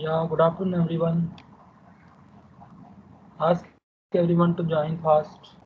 Yeah, good afternoon, everyone. Ask everyone to join fast.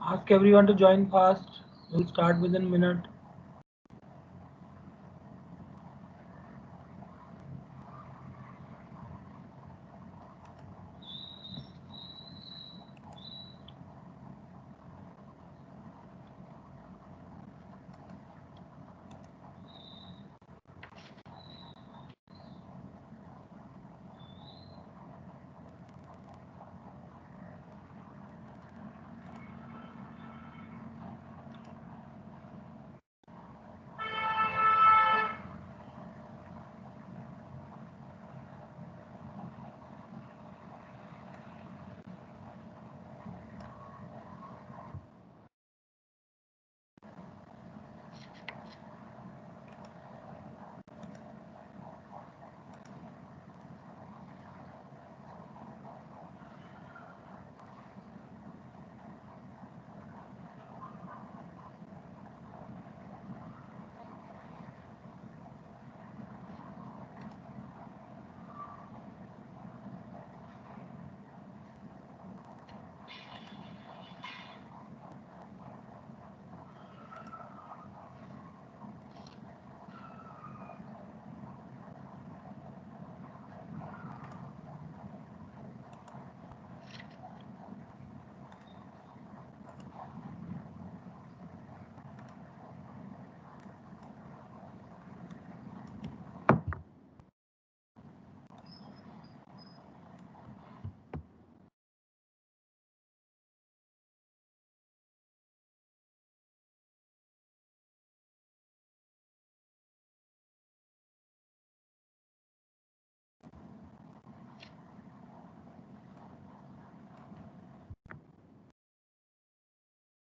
Ask everyone to join fast. We'll start within a minute.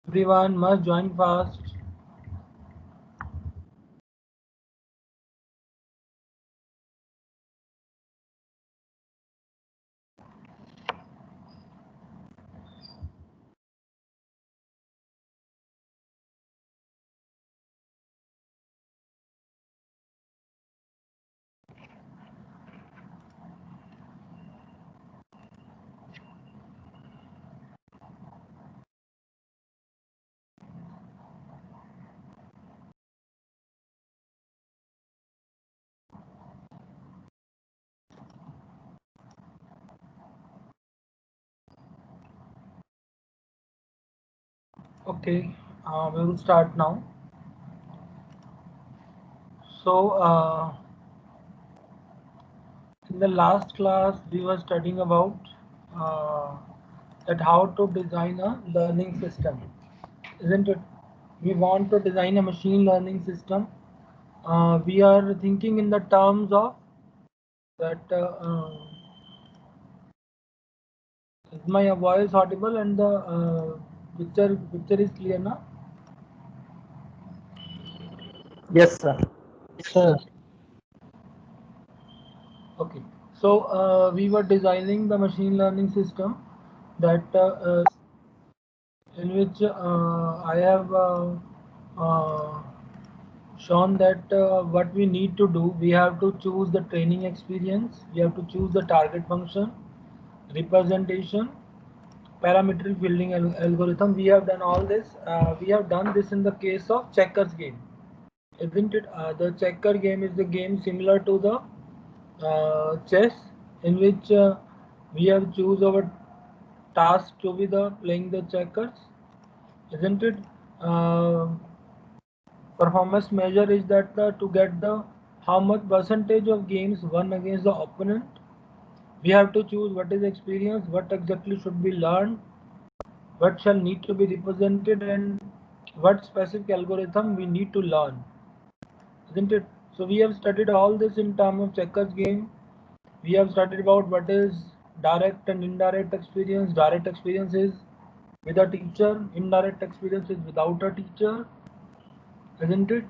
Everyone must join fast. Okay, we will start now. So, in the last class, we were studying about uh, that how to design a learning system, isn't it? We want to design a machine learning system. We are thinking in the terms of that. Is my voice audible and the picture is clear now? Yes, sir. Sir, Okay. So we were designing the machine learning system that in which I have shown that what we need to do, we have to choose the training experience, we have to choose the target function, representation, parametric building algorithm. We have done all this. We have done this in the case of checkers game, isn't it? The checker game is the game similar to the chess, in which we have choose our task to be the playing the checkers, isn't it? Uh, Performance measure is that to get the how much percentage of games won against the opponent. We have to choose what is experience, what exactly should be learned, what shall need to be represented, and what specific algorithm we need to learn, isn't it? So we have studied all this in terms of checkers game. We have studied about what is direct and indirect experience. Direct experience is with a teacher, indirect experience is without a teacher, isn't it?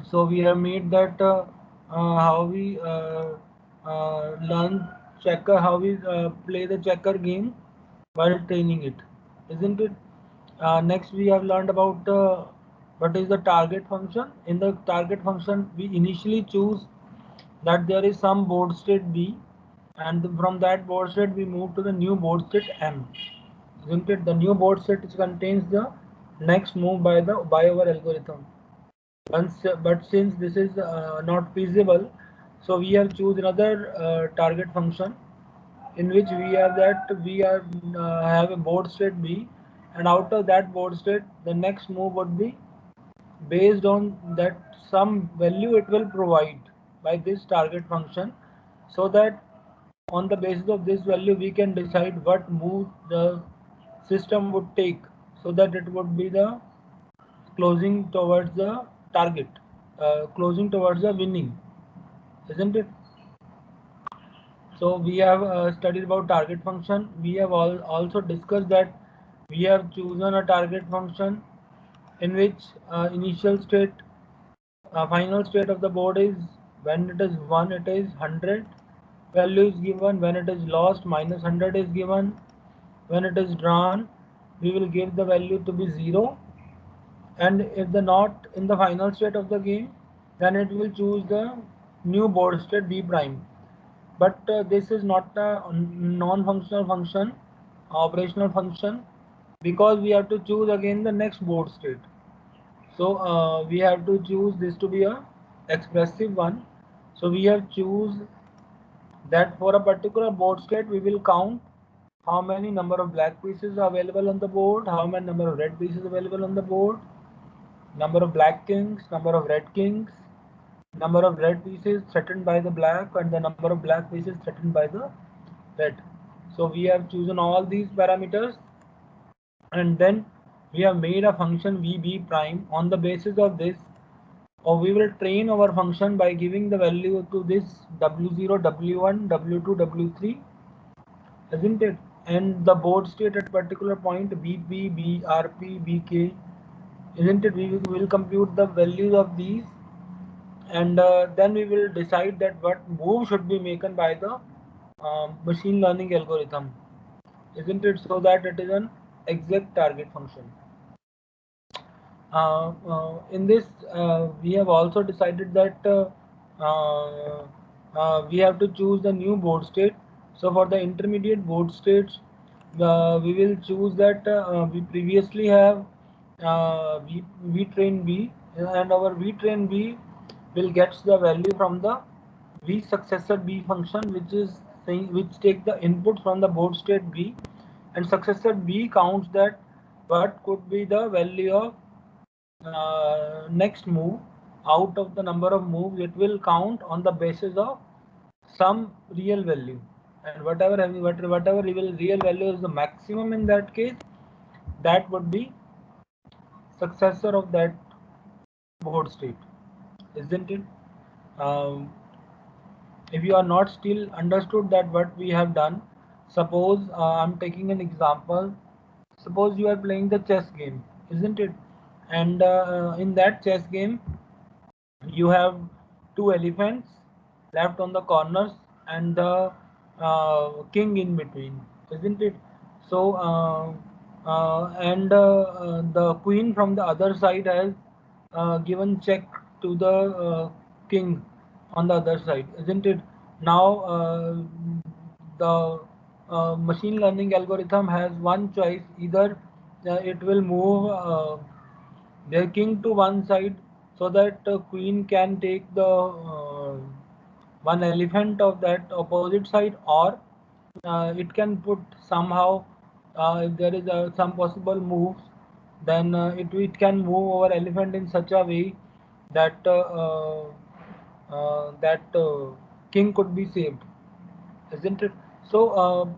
So we have made that how we learn checker, how we play the checker game while training it, isn't it? Next we have learned about what is the target function. In the target function, we initially choose that there is some board state B, and from that board state we move to the new board state M, isn't it? The new board state contains the next move by our algorithm. But since this is not feasible, so we have choose another target function in which we have that we are have a board state B, and out of that board state the next move would be based on that some value it will provide by this target function, so that on the basis of this value we can decide what move the system would take, so that it would be the closing towards the target, closing towards the winning, isn't it? So we have studied about target function. We have also discussed that we have chosen a target function in which initial state, final state of the board is when it is 1 it is 100 value is given, when it is lost minus 100 is given, when it is drawn we will give the value to be 0, and if the not in the final state of the game, then it will choose the new board state B prime. But this is not a non-functional function, operational function, because we have to choose again the next board state. So we have to choose this to be a expressive one. So we have choose that for a particular board state we will count how many number of black pieces are available on the board, how many number of red pieces available on the board, number of black kings, number of red kings, number of red pieces threatened by the black, and the number of black pieces threatened by the red. So we have chosen all these parameters, and then we have made a function VB prime. On the basis of this, or we will train our function by giving the value to this W0, W1, W2, W3, isn't it? And the board state at particular point BP, BRP, BK, isn't it? We will compute the values of these, and then we will decide that what move should be made by the machine learning algorithm, isn't it? So that it is an exact target function. In this, we have also decided that we have to choose the new board state. So for the intermediate board states, we will choose that we previously have v train B, and our v train B will gets the value from the v successor B function, which is saying which take the input from the board state B, and successor B counts that what could be the value of next move out of the number of moves. It will count on the basis of some real value, and whatever real value is the maximum in that case, that would be successor of that board state, isn't it? Um, if you are not still understood that what we have done, suppose I'm taking an example. Suppose you are playing the chess game, isn't it? And in that chess game, you have two elephants left on the corners and the king in between, isn't it? So and the queen from the other side has given check to the king on the other side, isn't it? Now the machine learning algorithm has one choice: either it will move their king to one side so that queen can take the one elephant of that opposite side, or it can put somehow, if there is some possible moves, then it can move over elephant in such a way that king could be saved, isn't it? So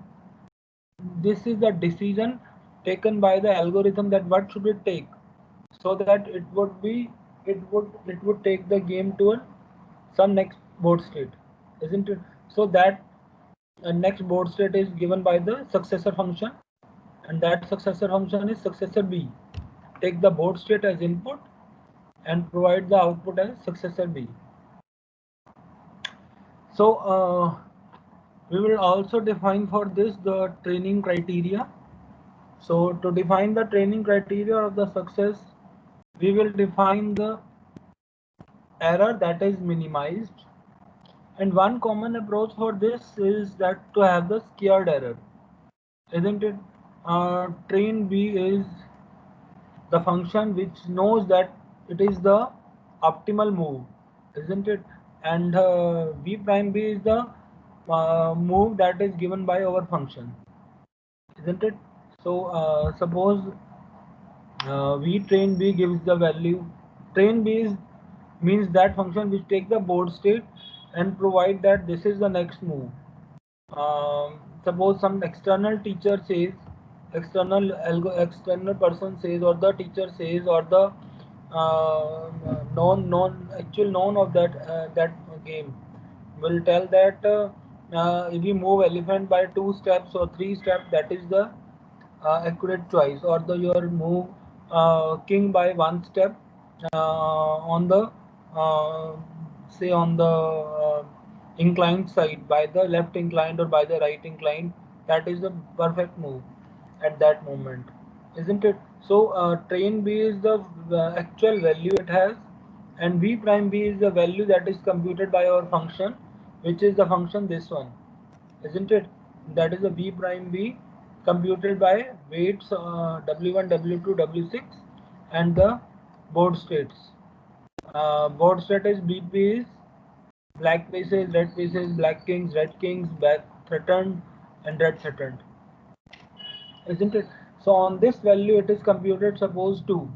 this is the decision taken by the algorithm, that what should it take, so that it would take the game to some next board state, isn't it? So that next board state is given by the successor function, and that successor function is successor b. Take the board state as input and provide the output as successor b. So we will also define for this the training criteria. So to define the training criteria of the success, we will define the error that is minimized. And one common approach for this is that to have the scared error, isn't it? Train B is the function which knows that it is the optimal move, isn't it? And V prime B is the move that is given by our function, isn't it? So suppose V train B gives the value. Train B means that function which take the board state and provide that this is the next move. Suppose some external teacher says, external person says, or the teacher says, or the known of that game will tell that if you move elephant by 2 steps or 3 steps, that is the accurate choice, or the your move king by 1 step on the uh, say on the inclined side, by the left inclined or by the right inclined, that is the perfect move at that moment, isn't it? So train B is the actual value it has, and V prime B is the value that is computed by our function, which is the function this one, isn't it? That is the V prime B computed by weights W1, W2, W6, and the board states. Board state is BP is black faces, red faces, black kings, black threatened, and red threatened, isn't it? So on this value it is computed, suppose 2,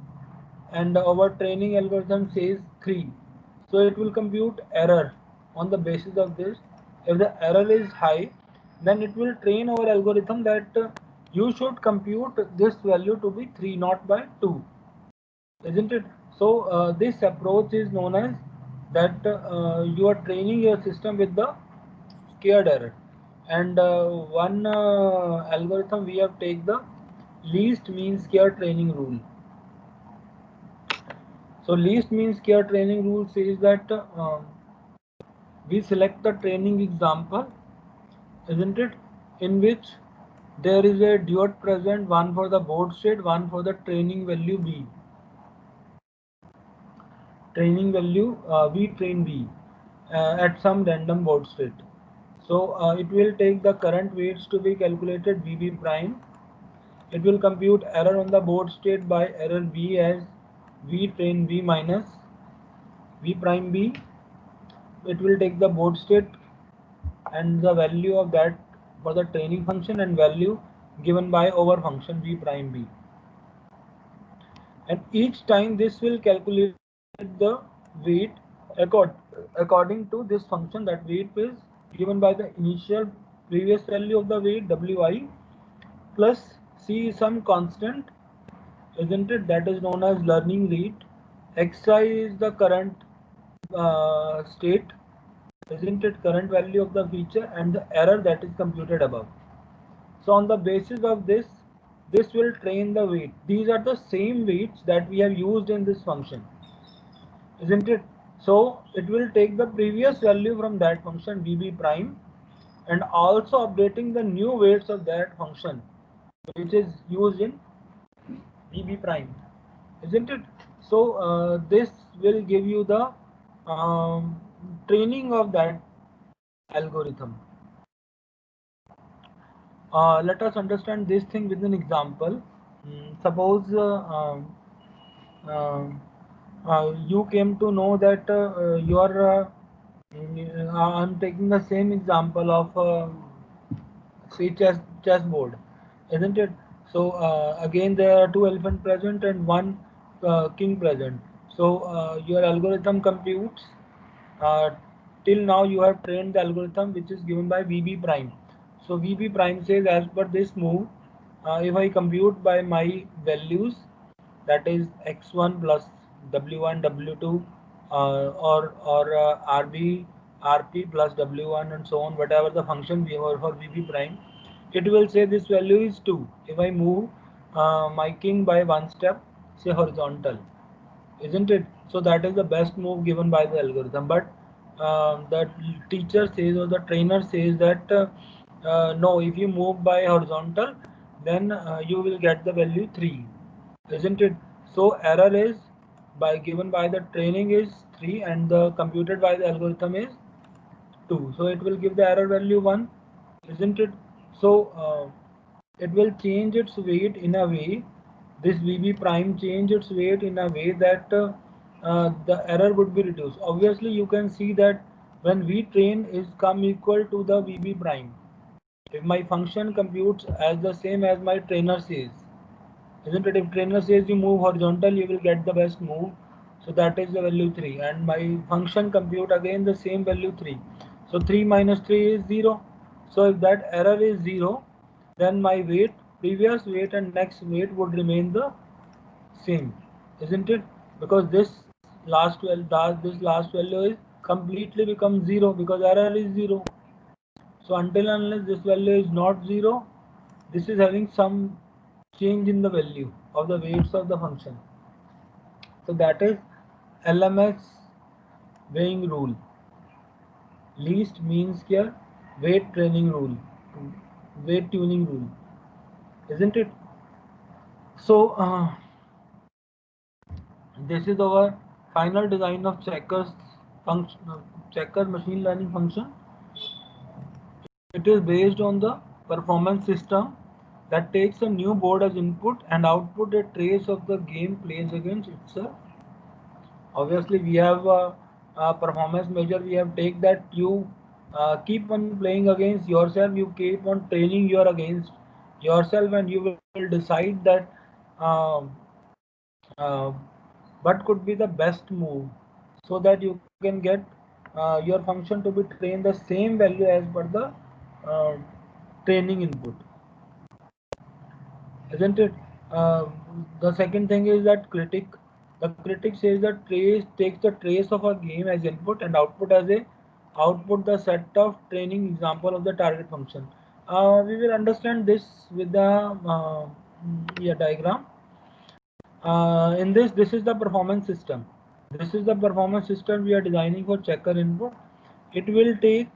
and our training algorithm says 3. So it will compute error on the basis of this. If the error is high, then it will train our algorithm that you should compute this value to be 3, not by 2, isn't it? So this approach is known as that you are training your system with the scared error. And one algorithm we have take the least mean square training rule. So least mean square training rule says that we select the training example, isn't it, in which there is a duet present, one for the board state, one for the training value B. Training value V train B at some random board state. So it will take the current weights to be calculated VB prime. It will compute error on the board state by error B as V train B minus V prime B. It will take the board state and the value of that for the training function, and value given by our function V prime B. and each time this will calculate the weight according to this function. That weight is given by the initial previous value of the weight wi plus c some constant, isn't it, that is known as learning rate. Xi is the current state, isn't it, current value of the feature, and the error that is computed above. So on the basis of this, this will train the weight. These are the same weights that we have used in this function, isn't it? So it will take the previous value from that function vb prime and also updating the new weights of that function which is used in vb prime, isn't it? So this will give you the training of that algorithm. Let us understand this thing with an example. Suppose you came to know that I'm taking the same example of say chessboard, isn't it? So again there are two elephants present and one king present. So your algorithm computes. Uh, till now you have trained the algorithm which is given by VB prime. So VB prime says as per this move, if I compute by my values, that is x1 plus w1 w2 or rb rp plus w1 and so on, whatever the function we have for VB prime, it will say this value is 2 if I move my king by one step, say horizontal, isn't it? So that is the best move given by the algorithm. But the teacher says or the trainer says that no, if you move by horizontal, then you will get the value 3, isn't it? So error is by given by the training is 3 and the computed by the algorithm is 2. So it will give the error value 1, isn't it? So it will change its weight in a way, this VB prime change its weight in a way that the error would be reduced. Obviously you can see that when V train is come equal to the VB prime, if my function computes as the same as my trainer says, isn't it? If trainer says you move horizontal, you will get the best move. So that is the value 3. And my function compute again the same value 3. So 3 minus 3 is 0. So if that error is 0, then my weight, previous weight and next weight would remain the same, isn't it? Because this last value is completely becomes 0 because error is 0. So until unless this value is not 0, this is having some change in the value of the weights of the function. So that is LMS weighing rule, least mean square weight training rule, weight tuning rule, isn't it? So this is our final design of checkers function, checker machine learning function. It is based on the performance system that takes a new board as input and output a trace of the game plays against itself. Obviously we have a performance measure, we have take that you keep on playing against yourself, you keep on training your against yourself, and you will decide that um, uh, what could be the best move so that you can get your function to be trained the same value as per the uh, training input, isn't it? Uh, the second thing is that critic. The critic says that trace takes the trace of a game as input and output as a output the set of training example of the target function. We will understand this with the diagram. In this is the performance system. This is the performance system we are designing for checker input. It will take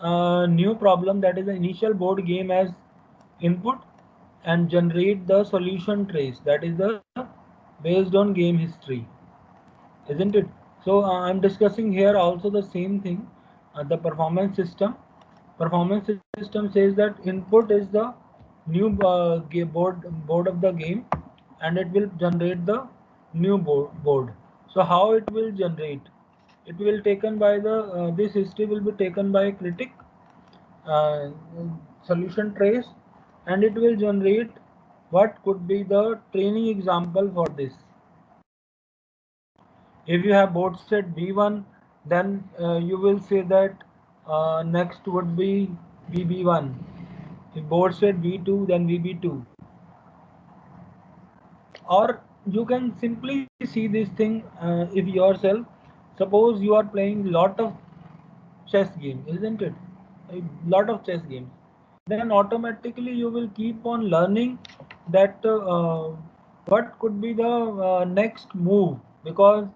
a new problem, that is the initial board game, as input and generate the solution trace, that is the based on game history, isn't it? So I'm discussing here also the same thing, the performance system. Performance system says that input is the new board of the game and it will generate the new board. So how it will generate? It will taken by the this history will be taken by critic uh, solution trace, and it will generate what could be the training example for this? If you have board state B1, then you will say that next would be VB1. If board state B2, then VB2. Or you can simply see this thing if yourself. Suppose you are playing lot of chess game, isn't it? A lot of chess games. Then automatically you will keep on learning that what could be the next move, because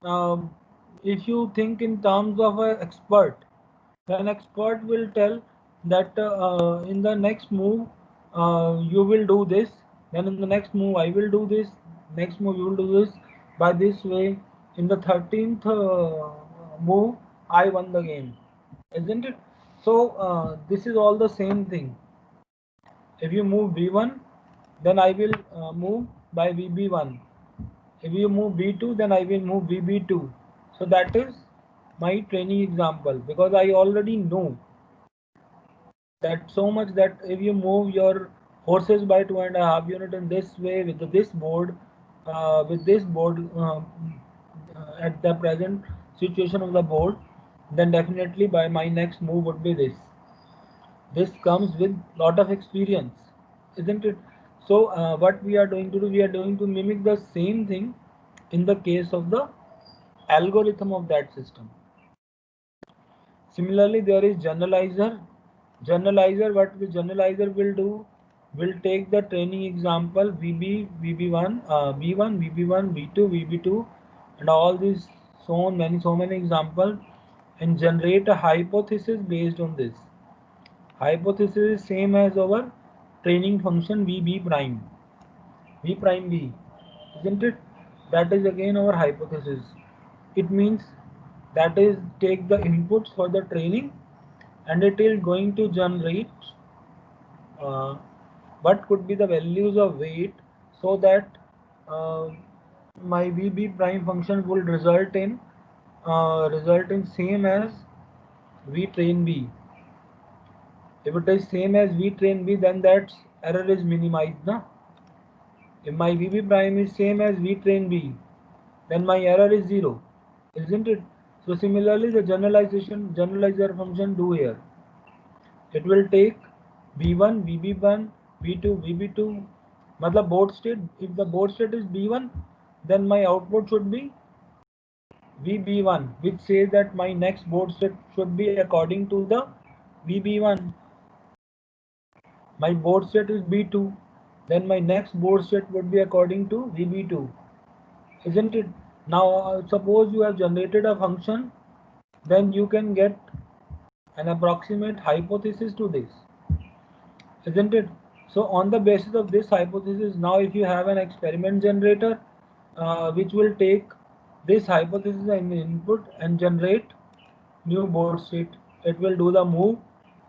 um, if you think in terms of an expert, then expert will tell that in the next move you will do this, then in the next move I will do this, next move you will do this, by this way in the 13th move I won the game, isn't it? So this is all the same thing. If you move b1, then I will move by vb1. If you move b2, then I will move vb2. So that is my training example, because I already know that so much that if you move your horses by 2.5 unit in this way with this board, at the present situation of the board, then definitely by my next move would be this. This comes with lot of experience, isn't it? So what we are going to do, we are going to mimic the same thing in the case of the algorithm of that system. Similarly, there is generalizer. Generalizer, what the generalizer will do, will take the training example VB, VB1, B1, VB1, B2, VB2, and all these so many examples, and generate a hypothesis based on this. Hypothesis is same as our training function VB prime, V prime B, isn't it? That is again our hypothesis. It means that is take the inputs for the training, and it is going to generate uh, what could be the values of weight, so that uh, my VB prime function will result in same as V train B. If it is same as V train B, then that error is minimized, na? If my VB prime is same as V train B, then my error is 0, isn't it? So similarly, the generalizer function do here. It will take B1, VB1, B2, VB2. मतलब board state. If the board state is B1, then my output should be VB1, which says that my next board state should be according to the VB1. My board state is B2, then my next board state would be according to VB2, isn't it? Now suppose you have generated a function, then you can get an approximate hypothesis to this, isn't it? So on the basis of this hypothesis, now if you have an experiment generator which will take this hypothesis and input and generate new board state, it will do the move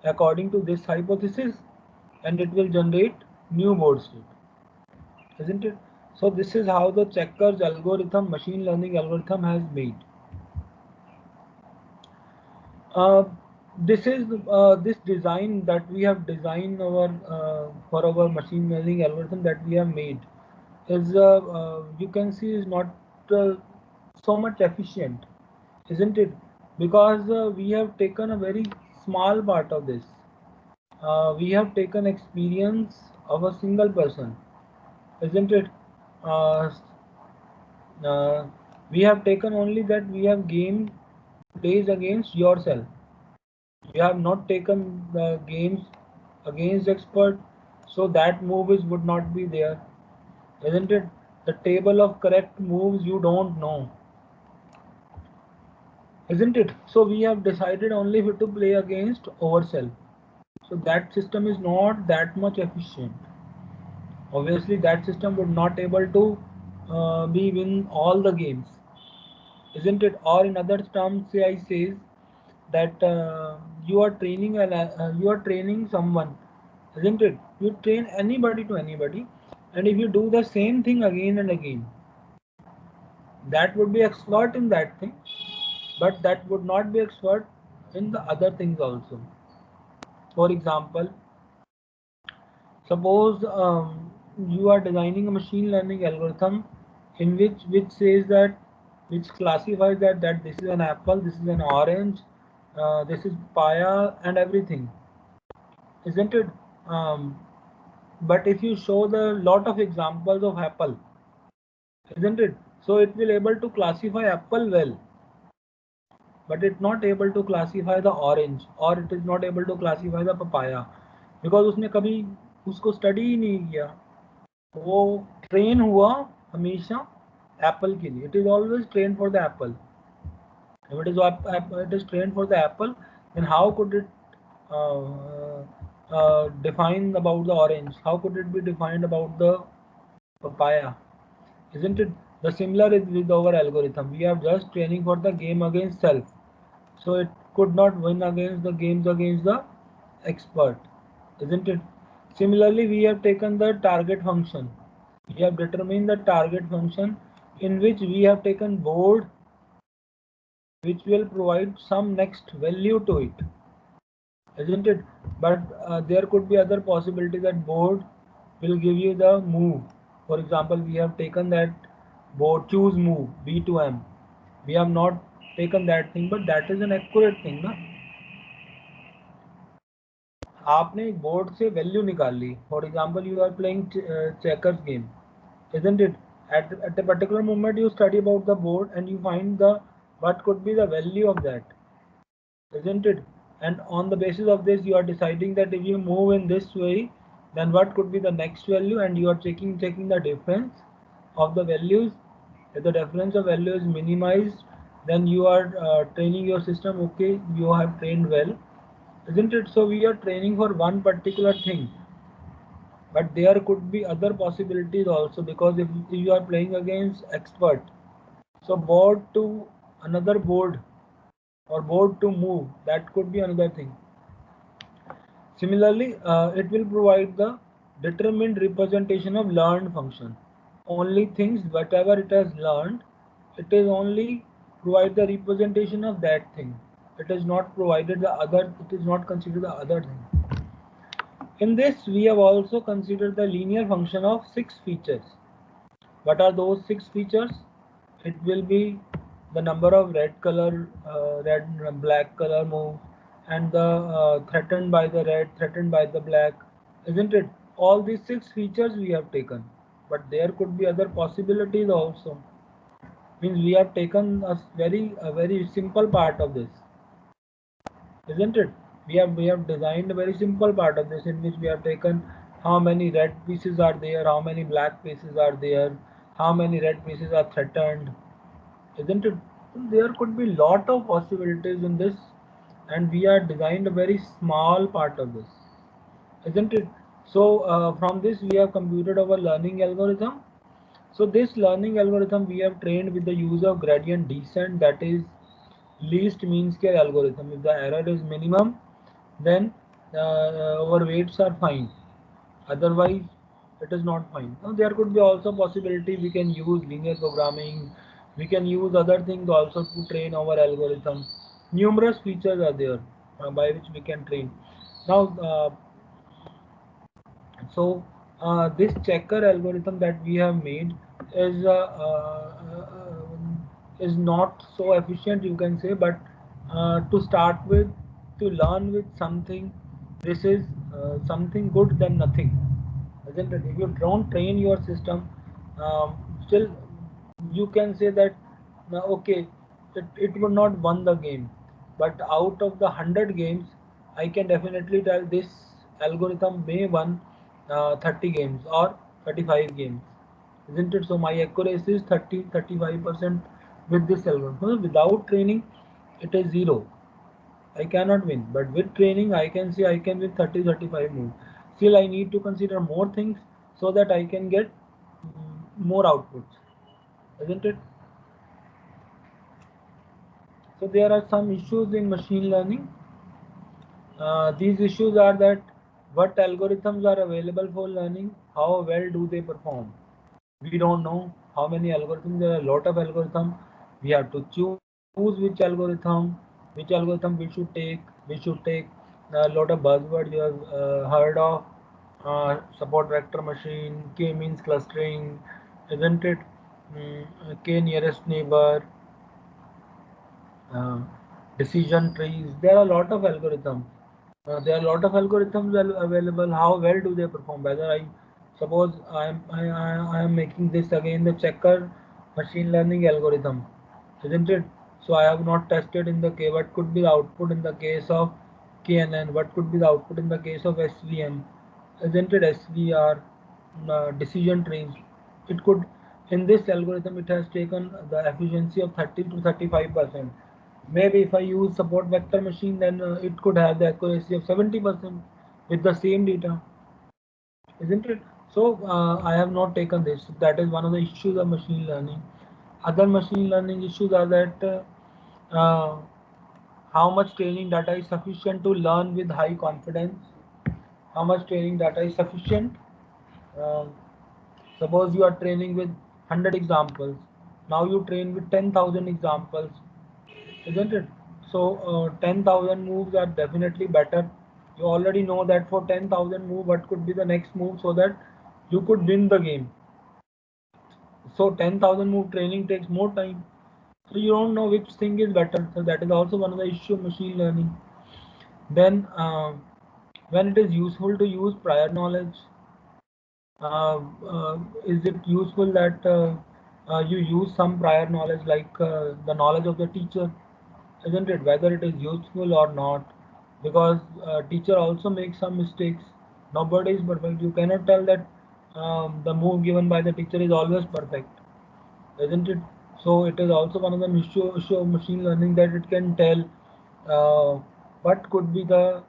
according to this hypothesis and it will generate new board state, isn't it? So this is how the checkers algorithm, machine learning algorithm has made. This is this design that we have designed our for our machine learning algorithm that we have made is you can see is not so much efficient, isn't it? Because we have taken a very small part of this. We have taken experience of a single person, isn't it? Uh, uh, we have taken only that we have gamed days against yourself. You have not taken the games against expert, so that movies would not be there, isn't it? The table of correct moves you don't know, isn't it? So we have decided only to play against ourselves. So that system is not that much efficient. Obviously, that system would not able to be win all the games, isn't it? Or in other terms, say I says that you are training someone, isn't it? You train anybody to anybody, and if you do the same thing again and again, that would be expert in that thing, but that would not be expert in the other things also. For example, suppose you are designing a machine learning algorithm in which says that, which classifies that this is an apple, this is an orange, this is papaya and everything, isn't it? But if you show the lot of examples of apple, isn't it, so it will able to classify apple well, but it's not able to classify the orange, or it is not able to classify the papaya, because उसने कभी उसको study ही नहीं किया, वो train हुआ हमेशा Apple के लिए. It is always train for the Apple. If it is trained for the apple, then how could it define about the orange? How could it be defined about the papaya? Isn't it? The similar is with our algorithm. We are just training for the game against self, so it could not win against the games against the expert, isn't it? Similarly, we have taken the target function. We have determined the target function in which we have taken board, which will provide some next value to it, isn't it? But there could be other possibility that board will give you the move. For example, we have taken that board choose move B to M. We have not taken that thing, but that is an accurate thing, ना? आपने एक board से value निकाल ली. For example you are playing checkers game, isn't it? At a particular moment you study about the board and you find the what could be the value of that, isn't it? And on the basis of this you are deciding that if you move in this way, then what could be the next value, and you are taking the difference of the values. If the difference of value is minimized, then you are training your system. Okay, you have trained well, isn't it? So we are training for one particular thing, but there could be other possibilities also, because if you are playing against expert, so board to another board or board to move, that could be another thing. Similarly, it will provide the determined representation of learned function. Only things whatever it has learned, it is only provide the representation of that thing. It is not provided the other, it is not considered the other thing. In this, we have also considered the linear function of 6 features. What are those 6 features? It will be the number of red and black color moves, and the threatened by the red, threatened by the black, isn't it? All these 6 features we have taken, but there could be other possibilities also. Means we have taken a very simple part of this, isn't it? We have designed a very simple part of this, in which we have taken how many red pieces are there, how many black pieces are there, how many red pieces are threatened, isn't it? There could be lot of possibilities in this, and we are designed a very small part of this, isn't it? So from this we have computed our learning algorithm. So this learning algorithm we have trained with the use of gradient descent, that is least mean square algorithm. If the error is minimum, then our weights are fine, otherwise it is not fine. Now there could be also possibility we can use linear programming, we can use other things also to train our algorithm. Numerous features are there by which we can train. Now this checker algorithm that we have made is not so efficient, you can say, but to start with, to learn with something, this is something good than nothing, isn't it? If you don't train your system, still you can say that okay, it would not won the game, but out of the 100 games, I can definitely tell this algorithm may won 30 games or 35 games, isn't it? So my accuracy is 35% with this algorithm. So without training, it is 0. I cannot win, but with training, I can say I can win 30-35 moves. Still, I need to consider more things so that I can get more outputs, isn't it? So there are some issues in machine learning. These issues are that what algorithms are available for learning, how well do they perform? We don't know how many algorithms. There are a lot of algorithms. We have to choose which algorithm we should take. We should take a lot of buzzwords you have heard of. support vector machine, K means clustering, isn't it? K nearest neighbor, uh, decision trees. There are a lot of algorithms. There are a lot of algorithms available. How well do they perform? Whether I suppose I am making this again the checker machine learning algorithm, isn't it? So I have not tested in the K. What could be the output in the case of KNN? What could be the output in the case of SVM? Isn't it SVR? Decision trees. It could in this algorithm it has taken the efficiency of 30 to 35%. Maybe if I use support vector machine, then it could have the accuracy of 70% with the same data, isn't it? So I have not taken this. That is one of the issues of machine learning. Other machine learning issues are that how much training data is sufficient to learn with high confidence. How much training data is sufficient? Uh, Suppose you are training with 100 examples. Now you train with 10,000 examples, isn't it? So 10,000 moves are definitely better. You already know that for 10,000 move what could be the next move so that you could win the game. So 10,000 move training takes more time. So you don't know which thing is better. So that is also one of the issue of machine learning. Then when it is useful to use prior knowledge, is it useful that you use some prior knowledge like the knowledge of the teacher, isn't it? Whether it is useful or not, because teacher also makes some mistakes. Nobody is perfect. You cannot tell that the move given by the teacher is always perfect, isn't it? So it is also one of the issue of machine learning that it can tell what could be the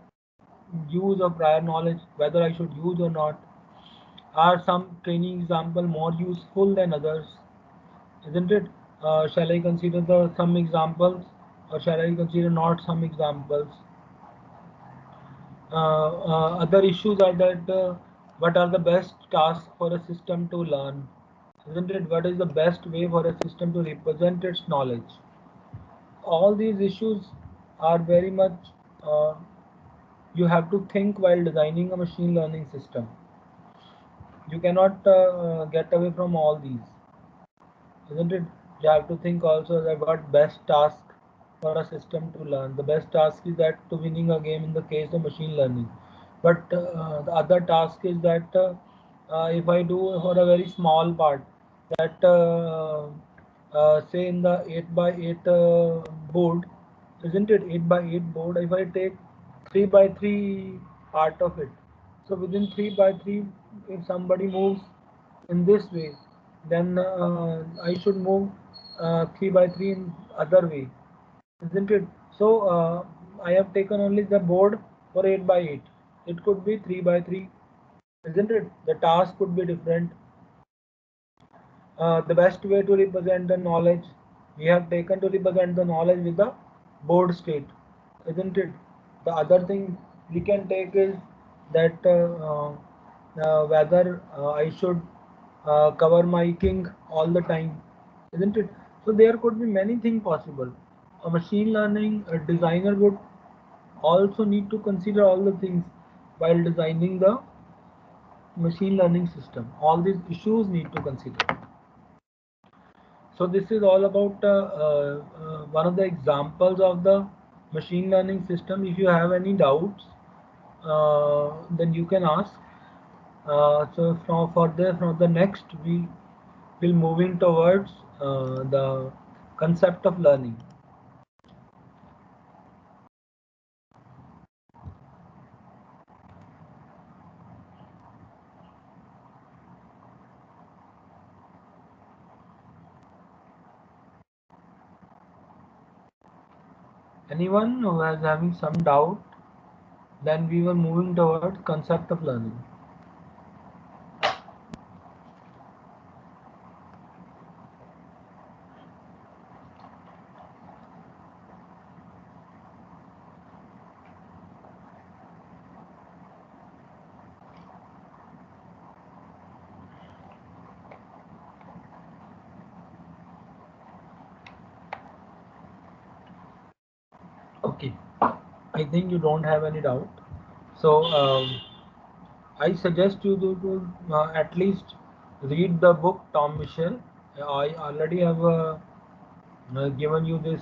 use of prior knowledge, whether I should use or not. Are some training example more useful than others? Isn't it? Shall I consider the some examples or shall I consider not some examples? Other issues are that what are the best tasks for a system to learn? Isn't it? What is the best way for a system to represent its knowledge? All these issues are very much uh, you have to think while designing a machine learning system. You cannot get away from all these, isn't it? You have to think also that what best task for a system to learn. The best task is that to winning a game in the case of machine learning. But the other task is that if I do for a very small part, that say in the 8 by 8 board, isn't it? 8 by 8 board, if I take 3 by 3 part of it. So within 3 by 3, if somebody moves in this way, then I should move 3 by 3 in other way, isn't it? So I have taken only the board for 8 by 8. It could be 3 by 3, isn't it? The task could be different. The best way to represent the knowledge we have taken to represent the knowledge with the board state, isn't it? The other thing we can take is that whether I should cover my king all the time, isn't it? So there could be many things possible. A machine learning designer would also need to consider all the things while designing the machine learning system. All these issues need to consider. So this is all about one of the examples of the machine learning system. If you have any doubts, then you can ask. So from the next we will moving towards the concept of learning. Anyone who is having some doubt, then we were moving towards concept of learning. Okay, I think you don't have any doubt. So I suggest you to at least read the book Tom Mitchell. I already have given you this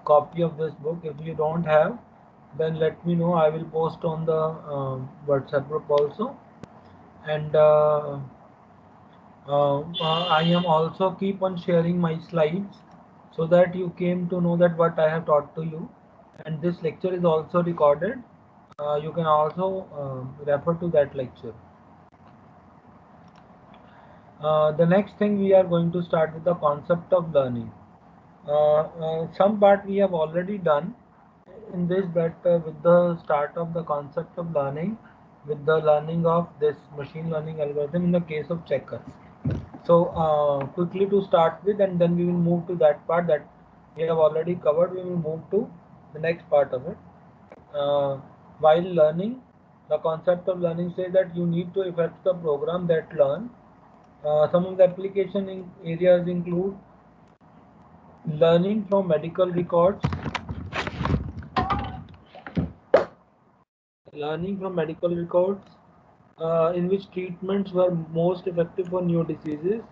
copy of this book. If you don't have, then let me know. I will post on the WhatsApp group also. And I am also keep on sharing my slides so that you came to know that what I have taught to you. And this lecture is also recorded. You can also refer to that lecture. The next thing we are going to start with the concept of learning. Some part we have already done in this, that with the start of the concept of learning, with the learning of this machine learning algorithm in the case of checkers. So quickly to start with, and then we will move to that part that we have already covered. We will move to the next part of it. While learning, the concept of learning says that you need to affect the program that learn. Some of the application areas include learning from medical records, in which treatments were most effective for new diseases.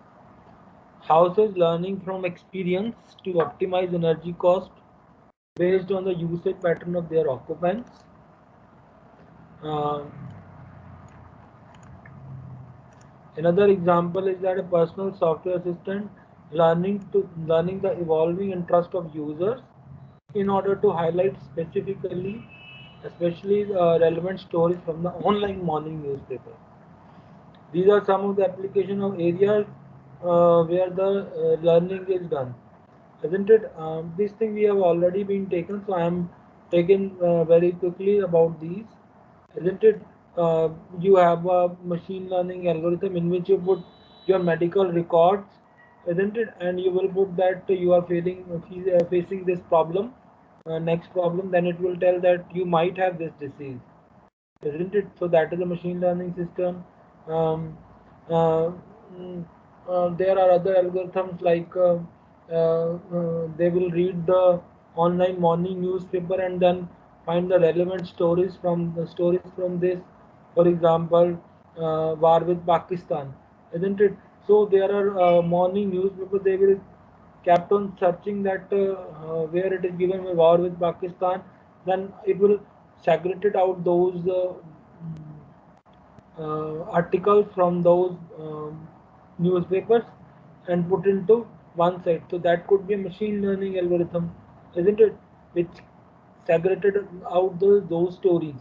Houses learning from experience to optimize energy cost based on the usage pattern of their occupants. Uh, Another example is that a personal software assistant learning the evolving interest of users in order to highlight especially relevant stories from the online morning newspaper. These are some of the application of areas where the learning is done, isn't it? This thing we have already been taken, so I am taken very quickly about these, isn't it? You have a machine learning algorithm in which you put your medical records, isn't it? And you will put that you are facing this problem, next problem, then it will tell that you might have this disease, isn't it? So that is a machine learning system. Um, uh, mm, there are other algorithms like they will read the online morning newspaper and then find the relevant stories from this. For example, war with Pakistan, isn't it? So there are morning newspaper. They will kept on searching that where it is given a war with Pakistan, then it will segregate out those articles from those newspapers and put into one side. So that could be a machine learning algorithm, isn't it? Which segregated out those stories.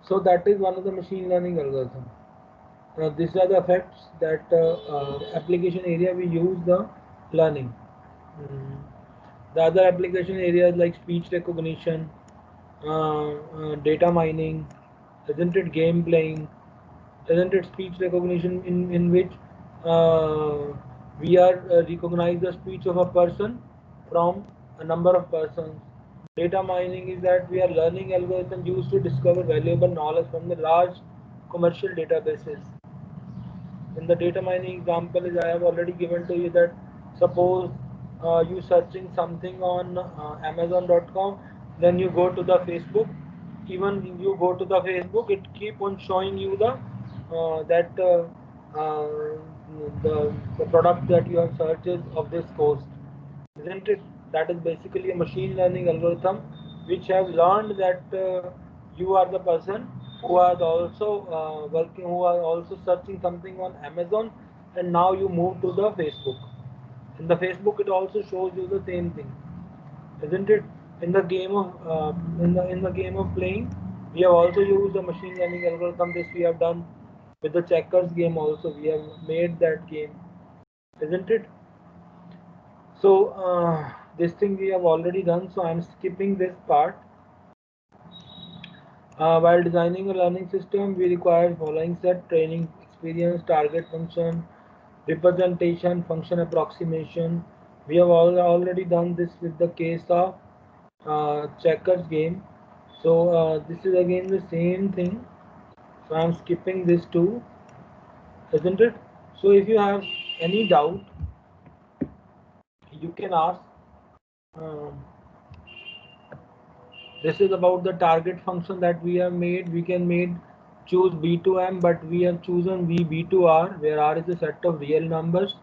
So that is one of the machine learning algorithms. These are the effects that application area we use the learning. Mm. The other application areas like speech recognition, data mining, isn't it? Game playing, isn't it? Speech recognition in which we are recognize the speech of a person from a number of persons. Data mining is that we are learning algorithms used to discover valuable knowledge from the large commercial databases. In the data mining example is I have already given to you that suppose you searching something on Amazon.com, then you go to the Facebook. Even if you go to the Facebook, it keep on showing you the that uh, the product that you have searched of this cost, isn't it? That is basically a machine learning algorithm which have learned that you are the person who are also who are also searching something on Amazon, and now you move to the Facebook. In the Facebook, it also shows you the same thing, isn't it? In the game of in the game of playing, we have also used the machine learning algorithm. This we have done with the checkers game also. We have made that game, isn't it? So this thing we have already done, so I'm skipping this part. While designing a learning system, we require following set: training experience, target function, representation, function approximation. We have already done this with the case of checkers game. So this is again the same thing. So I'm skipping this too, isn't it? So if you have any doubt, you can ask. Um, This is about the target function that we have made. We can make choose B to M, but we have chosen V B to R, where R is a set of real numbers,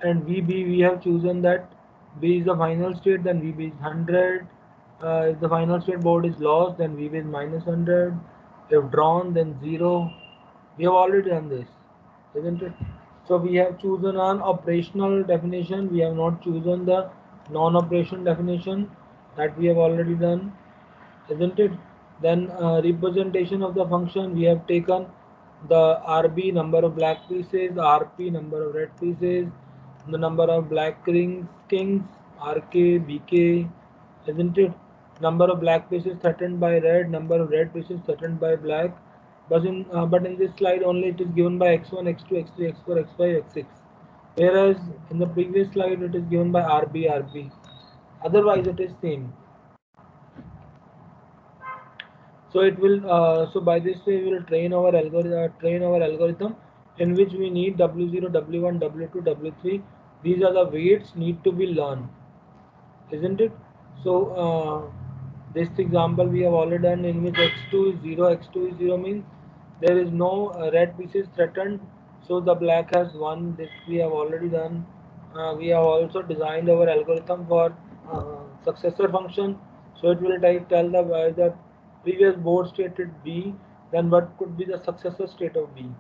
and VB we have chosen that B is the final state, then VB is 100. If the final state board is lost, then VB is minus 100. If drawn, then 0. We have already done this, isn't it? So we have chosen an operational definition. We have not chosen the non-operational definition that we have already done, isn't it? Then representation of the function, we have taken the RB, number of black pieces, RP, number of red pieces, the number of black kings, RK, BK, isn't it? Number of black pieces threatened by red, number of red pieces threatened by black. But in this slide only it is given by x1, x2, x3, x4, x5, x6. Whereas in the previous slide it is given by RB. Otherwise it is same. So it will. So by this way, we will train our algorithm, in which we need W0, W1, W2, W3. These are the weights need to be learned, isn't it? So this example we have already done, in which x2 is 0. X2 is 0 means there is no red pieces threatened. So the black has 1. This we have already done. We have also designed our algorithm for successor function. So it will tell the previous board stated B, then what could be the successor state of B.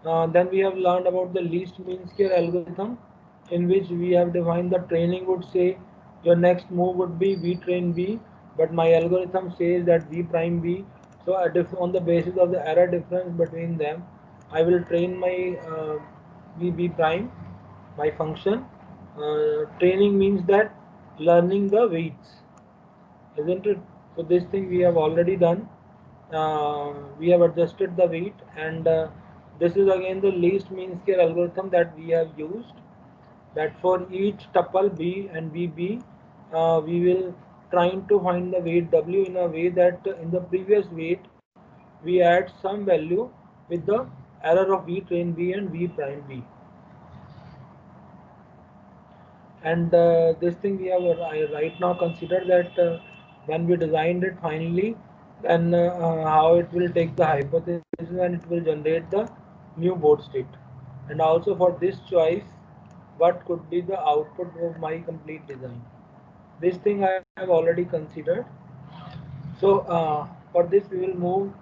Then we have learned about the least mean square algorithm, in which we have defined the training would say your next move would be V train B, but my algorithm says that V prime B. So on the basis of the error difference between them, I will train my V prime, my function. Training means that learning the weights, isn't it? So this thing we have already done. We have adjusted the weight, and this is again the least mean square algorithm that we have used, that for each tuple B and VB, we will trying to find the weight W in a way that in the previous weight we add some value with the error of V train B and V prime B. And this thing we have right now considered that when we designed it finally, then how it will take the hypothesis and it will generate the new board state. And also for this choice, what could be the output of my complete design. This thing I have already considered. So for this we will move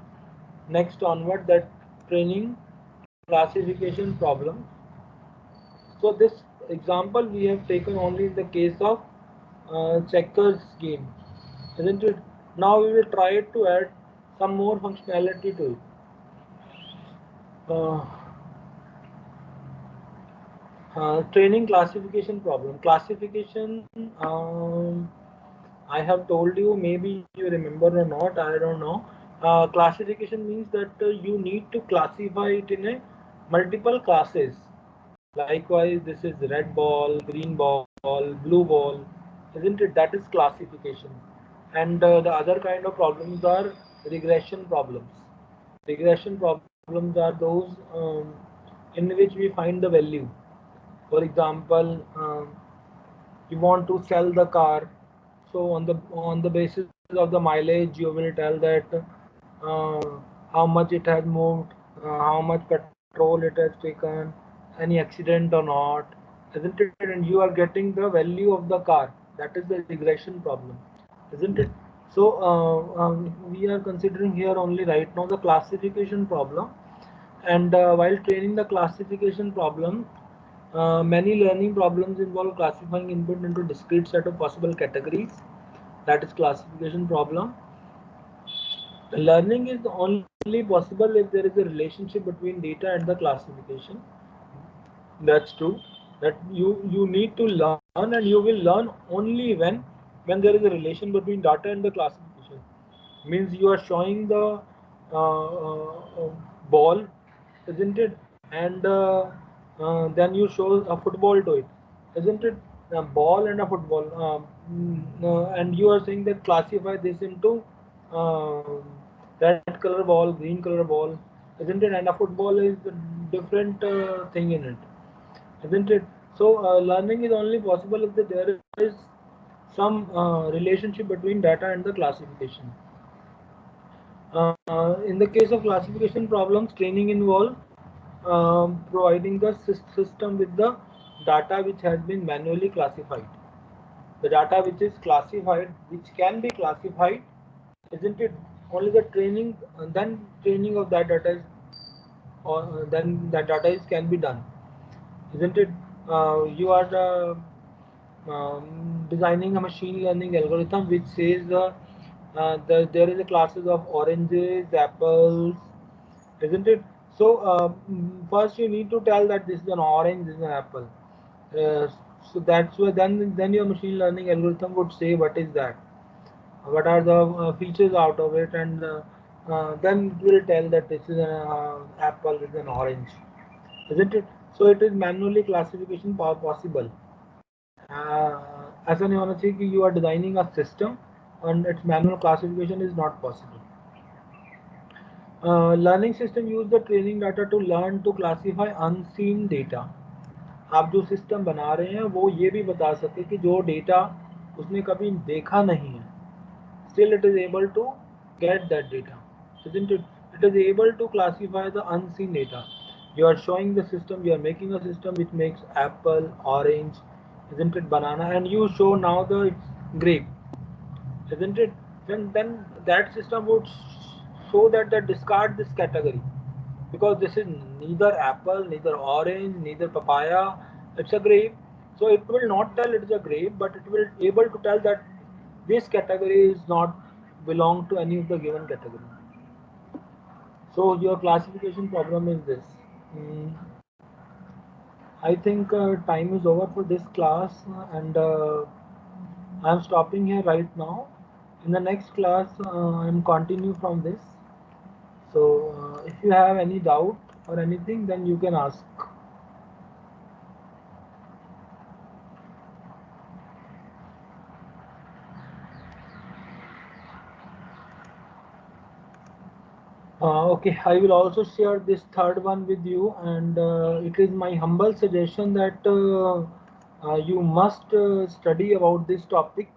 next onward, that training classification problem. So this example we have taken only in the case of checkers game, isn't it? Now we will try to add some more functionality to it. Training classification problem. Classification, I have told you, maybe you remember or not, I don't know. Classification means that you need to classify it in a multiple classes. Likewise, this is red ball, green ball, blue ball, isn't it? That is classification. And the other kind of problems are regression problems. Regression problems are those in which we find the value. For example, you want to sell the car, so on the basis of the mileage, you will tell that how much it has moved, how much petrol it has taken, any accident or not, isn't it? And you are getting the value of the car. That is the regression problem, isn't it? So we are considering here only right now the classification problem. And while training the classification problem, many learning problems involve classifying input into discrete set of possible categories. That is classification problem. Learning is only possible if there is a relationship between data and the classification. That's true. That you need to learn, and you will learn only when there is a relation between data and the classification. Means you are showing the ball, isn't it? And then you show a football to it, isn't it? A ball and a football, and you are saying that classify this into red color ball, green color ball, isn't it? And a football is a different thing in it, isn't it? So learning is only possible if there is some relationship between data and the classification. In the case of classification problems, training involves providing the system with the data which has been manually classified. The data which is classified, which can be classified, isn't it? Only the training, then training of that data is, or then that data is can be done, isn't it? You are designing a machine learning algorithm which says there is a classes of oranges, apples, isn't it? So first you need to tell that this is an orange, this is an apple. Uh, so that's where then your machine learning algorithm would say what is that, what are the features out of it, and then it will tell that this is an apple, this is an orange, isn't it? So it is manually classification possible. As an you are designing a system and its manual classification is not possible. Learning system use the training data to learn to classify unseen data. आप जो system बना रहे हैं वो ये भी बता सके कि जो डेटा उसने कभी देखा नहीं है, still it is able to get that data, isn't it? It is able to classify the unseen data. You are showing the system, you are making a system which makes apple, orange, isn't it, banana, and you show now the it's grape, isn't it? Then that system would show that discard this category because this is neither apple, neither orange, neither papaya. It's a grape. So it will not tell it is a grape, but it will able to tell that this category is not belong to any of the given category. So your classification problem is this. Mm, I think time is over for this class, and I'm stopping here right now. In the next class, I'm continue from this. So if you have any doubt or anything, then you can ask. Okay, I will also share this third one with you, and it is my humble suggestion that you must study about this topic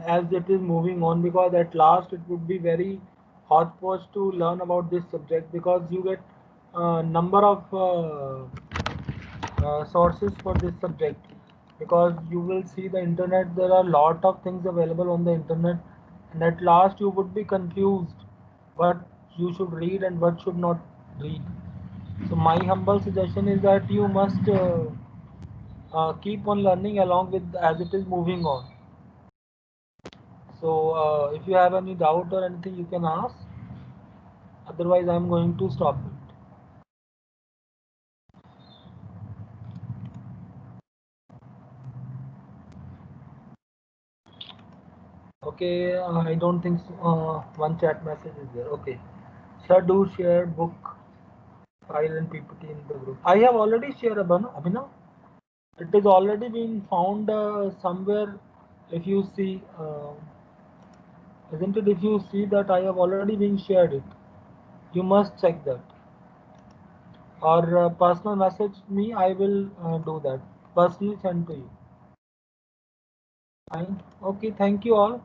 as it is moving on, because at last it would be very hodgepodge to learn about this subject, because you get number of sources for this subject, because you will see the internet, there are a lot of things available on the internet, and at last you would be confused what you should read and what should not read. So my humble suggestion is that you must keep on learning along with as it is moving on. So if you have any doubt or anything, you can ask, otherwise I'm going to stop it. Okay, I don't think so. One chat message is there. Okay, sir, do share book file and PPT in the group. I have already shared, Abhinav. It is already been found somewhere. If you see, isn't it? If you see that I have already been shared it, you must check that. Or personal message me, I will do that. Personally send to you. Fine. Okay, thank you all.